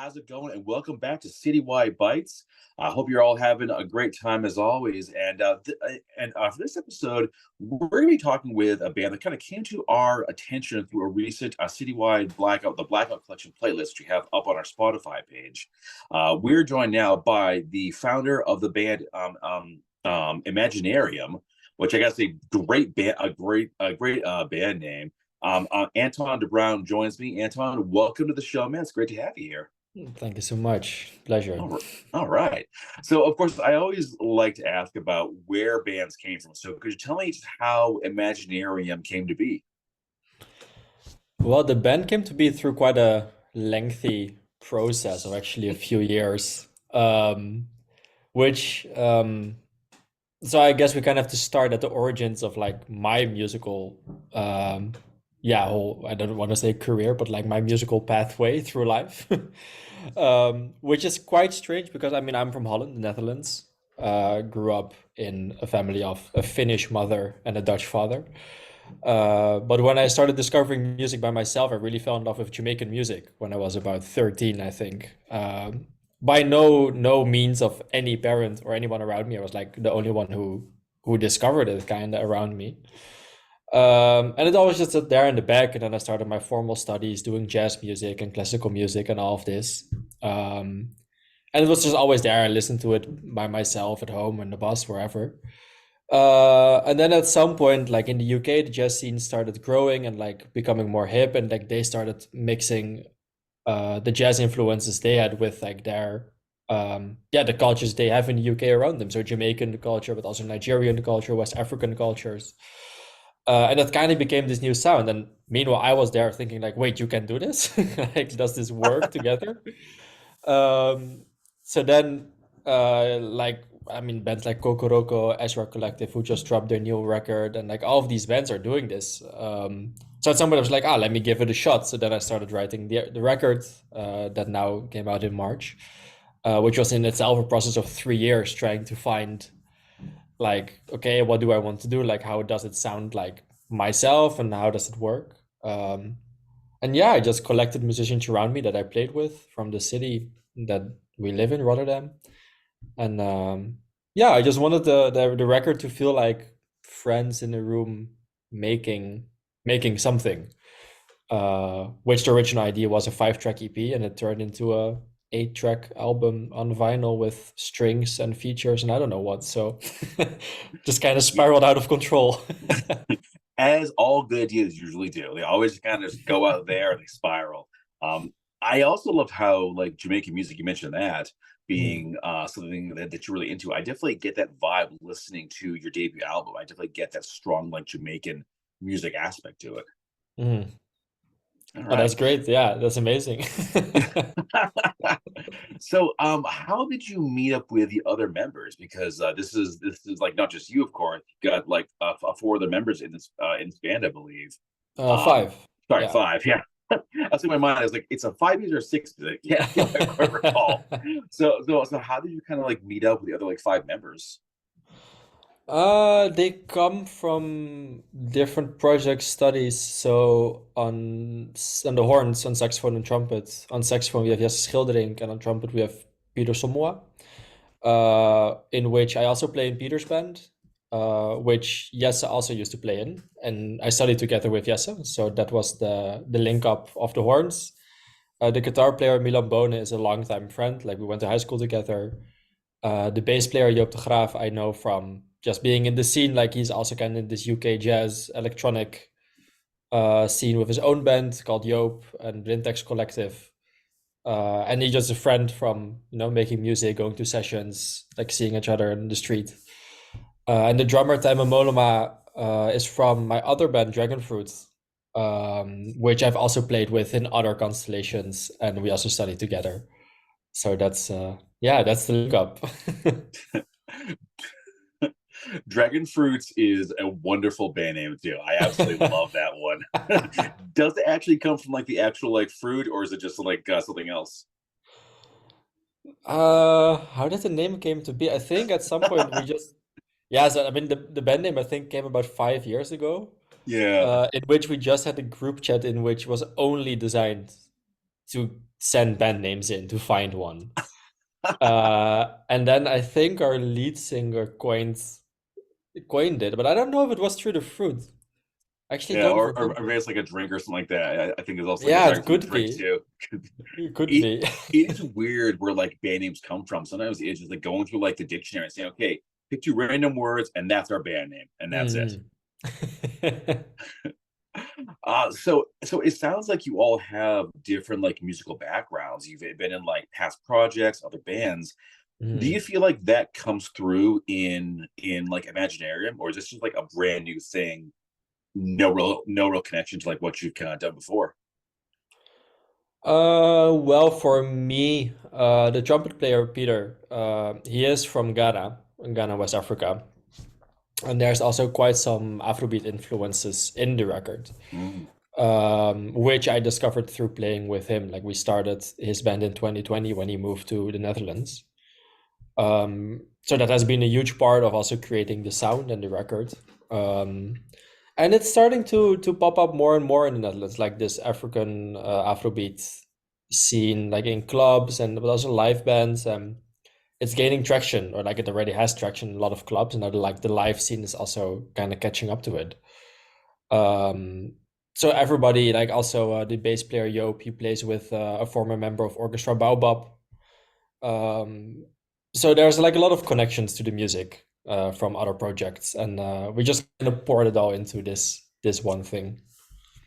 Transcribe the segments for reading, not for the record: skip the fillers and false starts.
how's it going? And welcome back to Citywide Bytes. I hope you're all having a great time as always. For this episode, we're going to be talking with a band that kind of came to our attention through a recent Citywide Blackout, the Blackout Collection playlist we have up on our Spotify page. We're joined now by the founder of the band Imaginarium, which I guess is a great band, a great band name. Anton de Bruin joins me. Anton, welcome to the show, man. It's great to have you here. Thank you so much. Pleasure. All right. So, of course, I always like to ask about where bands came from. So, could you tell me just how Imaginarium came to be? Well, the band came to be through quite a lengthy process of actually a few years, which so I guess we kind of have to start at the origins of like my musical whole, I don't want to say career, but like my musical pathway through life. Which is quite strange because I mean I'm from Holland, the Netherlands. Grew up in a family of a Finnish mother and a Dutch father. But when I started discovering music by myself, I really fell in love with Jamaican music when I was about 13, I think. By no means of any parent or anyone around me. I was like the only one who discovered it kind of around me. And it always just sat there in the back, and then I started my formal studies doing jazz music and classical music and all of this. And it was just always there. I listened to it by myself at home, on the bus, wherever. And then at some point, like in the UK, the jazz scene started growing and like becoming more hip, and like they started mixing the jazz influences they had with like their the cultures they have in the UK around them. So Jamaican culture, but also Nigerian culture, West African cultures. And that kind of became this new sound. And meanwhile, I was there thinking like, wait, you can do this? Like, does this work together? So then, I mean, bands like Kokoroko, Ezra Collective, who just dropped their new record, and like all of these bands are doing this. So at some point I was like, let me give it a shot. So then I started writing the record that now came out in March, which was in itself a process of 3 years trying to find like, okay, what do I want to do? Like, how does it sound like myself and how does it work? And yeah, I just collected musicians around me that I played with from the city that we live in, Rotterdam. And yeah, I just wanted the record to feel like friends in a room making something. Which the original idea was a 5-track EP, and it turned into a 8-track album on vinyl with strings and features and I don't know what. So just kind of spiraled out of control. As all good ideas usually do, they always kind of just go out there and they spiral. I also love how, like, Jamaican music, you mentioned that being something that you're really into. I definitely get that vibe listening to your debut album. I definitely get that strong, like, Jamaican music aspect to it. Mm. All Oh, that's right. great. Yeah, that's amazing. So, how did you meet up with the other members? Because this is like not just you, of course. You got like four other members in this band, I believe. Um, Five. Sorry, Yeah. five. Yeah, that's in my mind. I was like, it's a 5 years or 6 years. I can't quite recall. So, how did you kind of like meet up with the other like five members? They come from different project studies. So on the horns, on saxophone and trumpet. On saxophone we have Jesse Schildering, and on trumpet we have Peter Somoa. In which I also play in Peter's band, which Jesse also used to play in, and I studied together with Jesse. So that was the link up of the horns. The guitar player Milan Bone is a longtime friend. Like we went to high school together. The bass player Joop de Graaf I know from just being in the scene. Like he's also kind of in this UK jazz electronic scene with his own band called Joop and Blintex Collective. And he's just a friend from making music, going to sessions, like seeing each other in the street. And the drummer Tijmen Molema is from my other band Dragonfruit, which I've also played with in other constellations, and we also studied together. So that's that's the link up. Dragon Fruits is a wonderful band name too. I absolutely love that one. Does it actually come from like the actual like fruit, or is it just like something else? How did the name came to be? I think at some point we just yeah. So I mean, the band name I think came about 5 years ago, Yeah. in which we just had a group chat in which was only designed to send band names in to find one. And then I think our lead singer coined it, but I don't know if it was through the fruit. I actually Yeah, don't or remember. maybe it's like a drink or something like that. I think it's also like a Yeah, type it of could drink be. too. It could it be. it is weird where like band names come from. Sometimes it's just like going through like the dictionary and saying, okay, pick two random words and that's our band name and that's it. Mhm. So it sounds like you all have different like musical backgrounds. You've been in like past projects, other bands. Do you Mhm. feel like that comes through in like Imaginarium, or is this just like a brand new thing? No real connection to like what you've kind of done before. Well, for me, the trumpet player Peter, he is from Ghana, Ghana, West Africa, and there's also quite some Afrobeat influences in the record, Mm. which I discovered through playing with him. Like we started his band in 2020 when he moved to the Netherlands. So that has been a huge part of also creating the sound and the record. Um, and it's starting to pop up more and more in the Netherlands, like this African Afrobeat scene, like in clubs and but also live bands. It's gaining traction, or like it already has traction in a lot of clubs, and now like the live scene is also kind of catching up to it. Um, so everybody, like also the bass player Joop, he plays with a former member of Orchestra Baobab. Um, so there's like a lot of connections to the music from other projects, and we just kind of poured it all into this one thing.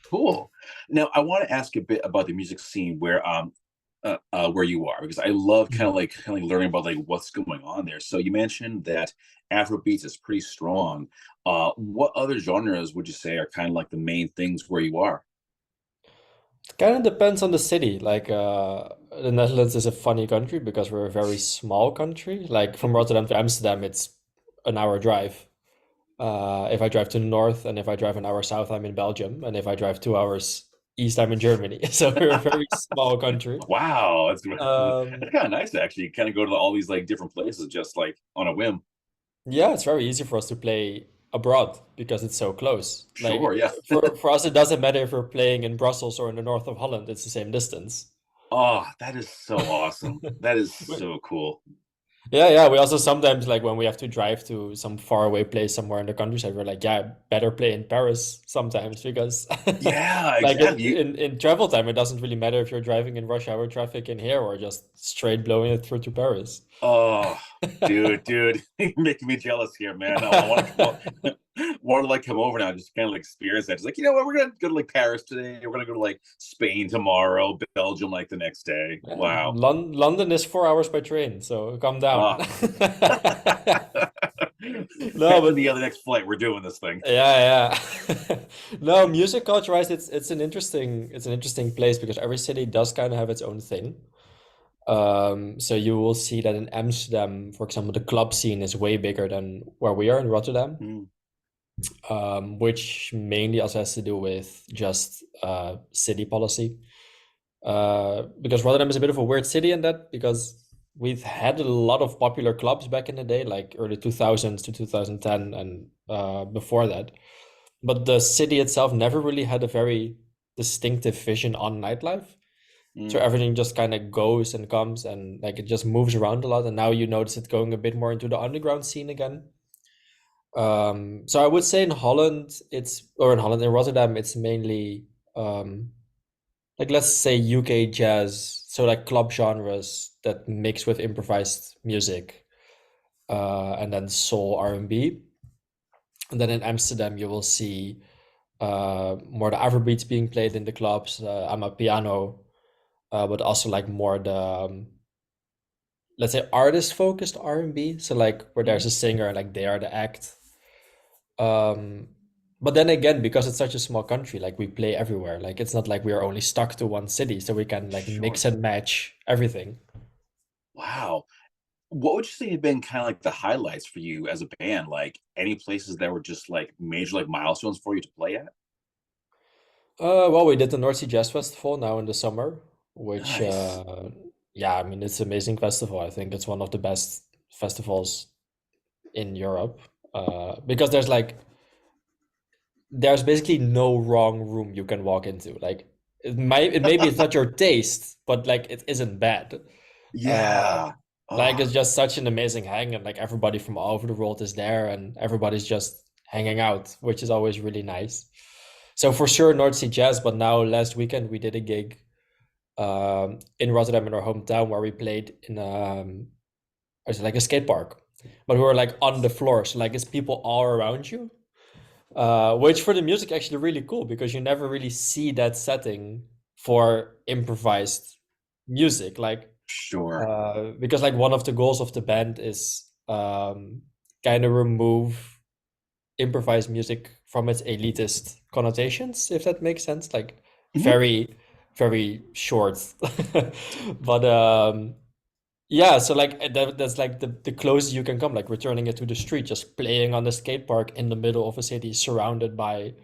Cool. Now I want to ask a bit about the music scene where you are, because I love Mhm. kind of like learning about like what's going on there. So you mentioned that Afrobeats is pretty strong. What other genres would you say are kind of like the main things where you are? It kind of depends on the city. Like the Netherlands is a funny country because we're a very small country. Like from Rotterdam to Amsterdam, it's an hour drive. If I drive to the north, and if I drive an hour south, I'm in Belgium, and if I drive 2 hours east, I'm in Germany. So we're a very small country. Wow, that's Um, kind of nice to actually kind of go to all these like different places just like on a whim. Yeah, it's very easy for us to play abroad because it's so close. Sure, Like yeah. for us, it doesn't matter if we're playing in Brussels or in the north of Holland. It's the same distance. Oh, that is so awesome. That is We- so cool. Yeah, yeah. We also sometimes like when we have to drive to some faraway place somewhere in the countryside, we're like, yeah, better play in Paris sometimes because Yeah, like exactly. in travel time, it doesn't really matter if you're driving in rush hour traffic in here or just straight blowing it through to Paris. Oh, dude, you're making me jealous here, man. I want to come want to like come over now, just kind of like experience that. Just like, you know what, we're gonna go to like Paris today. We're gonna go to like Spain tomorrow, Belgium like the next day. Yeah, Wow. London is 4 hours by train, so calm down. Ah. No, Catching but the other next flight. We're doing this thing. yeah, yeah. No, music culture-wise, it's an interesting place because every city does kind of have its own thing. So you will see that in Amsterdam, for example, the club scene is way bigger than where we are in Rotterdam, Mm, which mainly also has to do with just city policy. Because Rotterdam is a bit of a weird city in that because we've had a lot of popular clubs back in the day, like early 2000s to 2010 and before that. But the city itself never really had a very distinctive vision on nightlife. So mm. everything just kind of goes and comes and like it just moves around a lot. And now you notice it going a bit more into the underground scene again. So I would say in Holland, in Rotterdam, it's mainly like let's say UK jazz, so like club genres that mix with improvised music, and then soul R&B. And then in Amsterdam, you will see more the Afrobeats being played in the clubs. I'm a piano, but also like more the let's say artist focused R&B. So like where there's Mm. a singer and like they are the act. Um, but then again, because it's such a small country, like we play everywhere. Like it's not like we are only stuck to one city, so we can like mix Sure. and match everything. Wow. What would you say have been kind of like the highlights for you as a band? Like any places that were just like major like milestones for you to play at? Well, we did the North Sea Jazz Festival now in the summer, which Nice. yeah, I mean it's an amazing festival. I think it's one of the best festivals in Europe. Because there's basically no wrong room you can walk into. Like Maybe it's not your taste, but like it isn't bad. Uh, Yeah. like Oh, it's just such an amazing hang, and like everybody from all over the world is there, and everybody's just hanging out, which is always really nice. So for sure, North Sea Jazz. But now last weekend we did a gig in Rotterdam in our hometown where we played in it's like a skate park, but we were like on the floor, so like it's people all around you, which for the music actually really cool because you never really see that setting for improvised music. Like sure. because like one of the goals of the band is kind of remove improvised music from its elitist connotations, if that makes sense. Like Mhm. very, very short. But yeah, so like that's like the closest you can come, like returning it to the street, just playing on the skate park in the middle of a city, surrounded by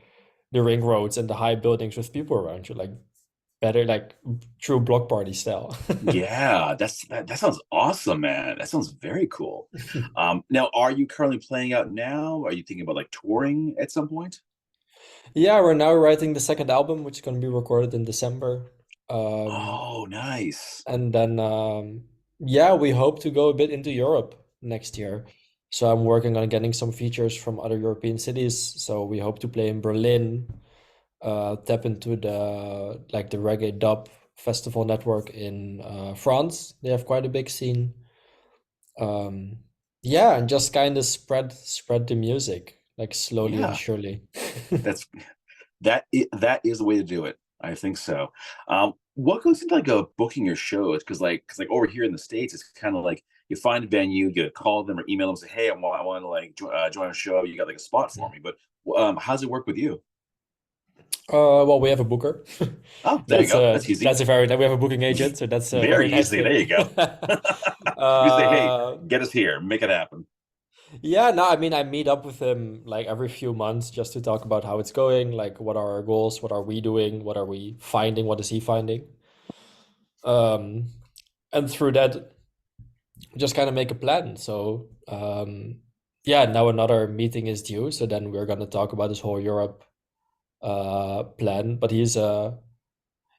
the ring roads and the high buildings with people around you, like better, like true block party style. Yeah, that sounds awesome, man. That sounds very cool. Now, are you currently playing out now? Are you thinking about like touring at some point? Yeah, we're now writing the second album, which is going to be recorded in December. Um, Oh, nice. and then, yeah, we hope to go a bit into Europe next year. So I'm working on getting some features from other European cities. So we hope to play in Berlin, tap into the reggae dub festival network in France. They have quite a big scene. Um, yeah, and just kind of spread the music like slowly and Yeah, surely. that's that is the way to do it. I think so. What goes into like a booking your shows? Because over here in the States, it's kind of like you find a venue, you call them or email them, say, "Hey, I want to like join a show. You got like a spot for me?" But how's it work with you? Well, we have a booker. Oh, there you go. That's easy. That's a very we have a booking agent, so that's a very Very nice easy. There thing. you go. You say, "Hey, uh, get us here, make it happen." yeah, no, I mean I meet up with him like every few months just to talk about how it's going, like what are our goals, what are we doing, what are we finding, what is he finding, um, and through that, just kind of make a plan. So yeah, now another meeting is due, so then we're gonna talk about this whole Europe plan. But he's a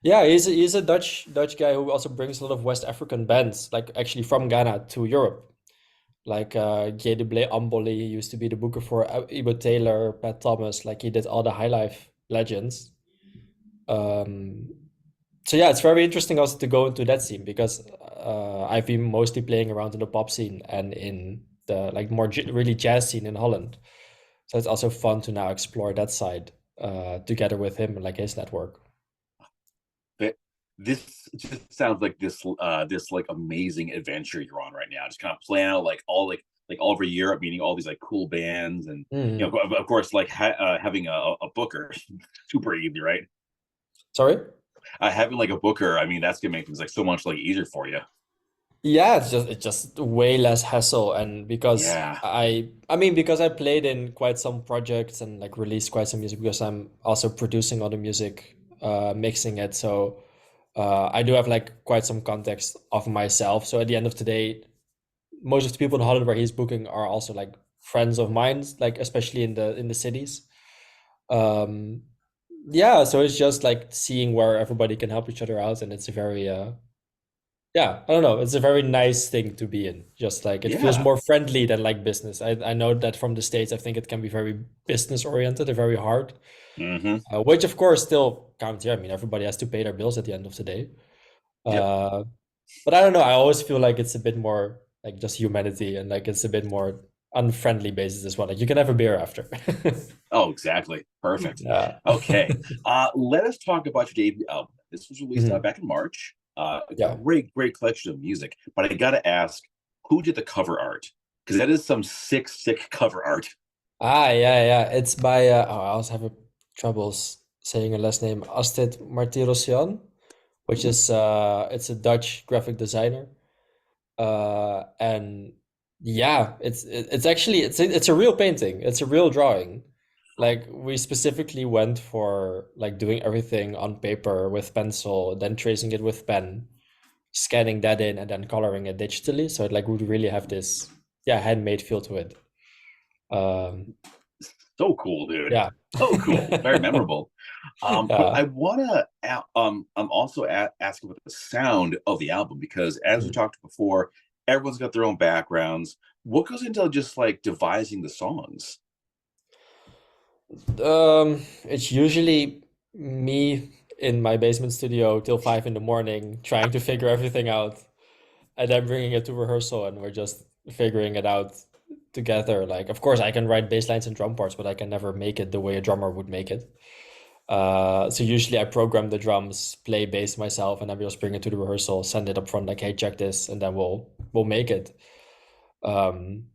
Dutch guy who also brings a lot of West African bands, like actually from Ghana to Europe. Like J. de Amboli used to be the booker for Ibo Taylor, Pat Thomas. Like he did all the high life legends. Um, so yeah, it's very interesting also to go into that scene because I've been mostly playing around in the pop scene and in the like more really jazz scene in Holland. So it's also fun to now explore that side together with him and like his network. But this just sounds like this like amazing adventure you're on right now. Just kind of plan out like all over Europe, meeting all these like cool bands, and Mhm. of course, like having a booker, super easy, right? Sorry? Having like a booker, I mean, that's gonna make things like so much like easier for you. Yeah, it's just way less hassle, and because Yeah. I mean because I played in quite some projects and like released quite some music because I'm also producing all the music, mixing it. So I do have like quite some context of myself. So at the end of the day, most of the people in Holland where he's booking are also like friends of mine, like especially in the cities. Um, yeah, so it's just like seeing where everybody can help each other out, and it's a very yeah, I don't know. It's a very nice thing to be in. Just like it feels Yeah. more friendly than like business. I know that from the States, I think it can be very business oriented and very hard, Mm-hmm. which of course still counts here. I mean, everybody has to pay their bills at the end of the day. Yep. Uh, but I don't know. I always feel like it's a bit more like just humanity and like it's a bit more unfriendly basis as well. Like you can have a beer after. Oh, exactly. Perfect. Yeah. Okay. Let us talk about your debut album. This was released Mhm. back in March. A Yeah. great collection of music. But I gotta ask, who did the cover art? Because that is some sick cover art. Yeah. It's by I also have troubles saying her last name, Astrid Martirosyan, which Ooh, is it's a Dutch graphic designer. And yeah, it's actually it's a real painting. It's a real drawing. Like we specifically went for like doing everything on paper with pencil, then tracing it with pen, scanning that in, and then coloring it digitally. So it like would really have this yeah handmade feel to it. Um, So cool, dude. Yeah. So cool. Very memorable. But Yeah. I want to also ask about the sound of the album because, as we Mm. talked before, everyone's got their own backgrounds. What goes into just like devising the songs? It's usually me in my basement studio till 5 in the morning trying to figure everything out, and then bringing it to rehearsal, and we're just figuring it out together. Like, of course, I can write bass lines and drum parts, but I can never make it the way a drummer would make it. So usually I program the drums, play bass myself, and then we just bring it to the rehearsal, send it up front, like, hey, check this, and then we'll make it. Um,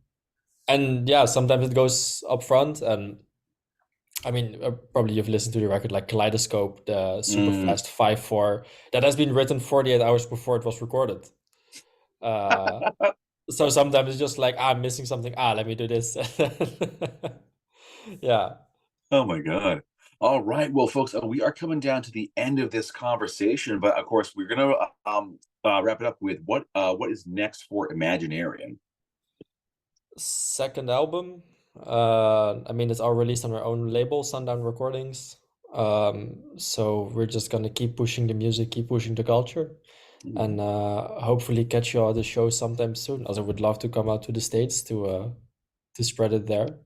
and yeah, sometimes it goes up front, and I mean, probably you've listened to the record like Kaleidoscope, the super Mm. fast 5/4 that has been written 48 hours before it was recorded. Uh, so sometimes it's just like, I'm missing something. Let me do this. Yeah, Oh my God. All right. Well, folks, we are coming down to the end of this conversation, but of course, we're gonna wrap it up with what is next for Imaginarium. second album. I mean, it's all released on our own label, Sundown Recordings. So we're just gonna keep pushing the music, keep pushing the culture, and hopefully catch you all at the show sometime soon. As I would love to come out to the States to spread it there.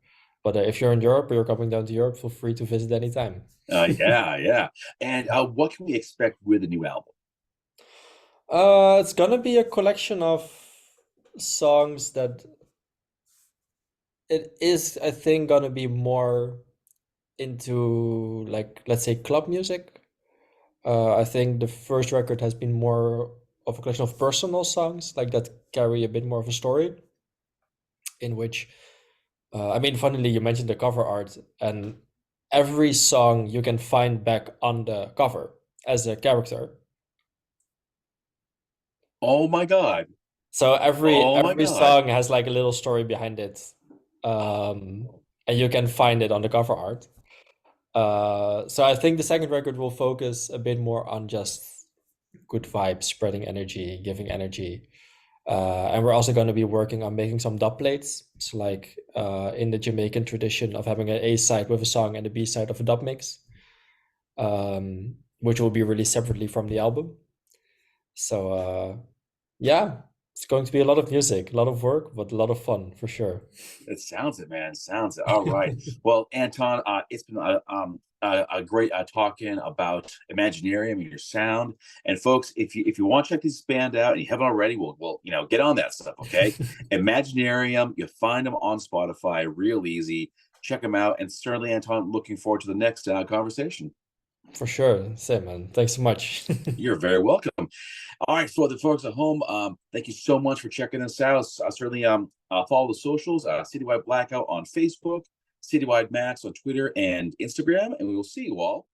But if you're in Europe or you're coming down to Europe, feel free to visit anytime. Yeah, yeah. And what can we expect with the new album? It's gonna be a collection of songs that it is, I think, gonna be more into, like, let's say, club music. I think the first record has been more of a collection of personal songs, like that carry a bit more of a story, in which, I mean, funnily, you mentioned the cover art, and every song you can find back on the cover as a character. Oh my God. So Oh my every God. song has like a little story behind it, um, and you can find it on the cover art. So I think the second record will focus a bit more on just good vibes, spreading energy, giving energy. And we're also going to be working on making some dub plates. So, like, in the Jamaican tradition of having an A side with a song and a B side of a dub mix, which will be released separately from the album. So yeah, it's going to be a lot of music, a lot of work, but a lot of fun for sure. It sounds it, man. Sounds it. All right. Well, Anton, it's been a great talking about Imaginarium and your sound. And folks, if you want to check this band out and you haven't already, well, get on that stuff. Okay, Imaginarium. You find them on Spotify, real easy. Check them out. And certainly, Anton, looking forward to the next conversation. For sure. Same, man. Thanks so much. You're very welcome. All right, for the folks at home, thank you so much for checking us out. Certainly, follow the socials, Citywide Blackout on Facebook, Citywide Max on Twitter and Instagram, and we will see you all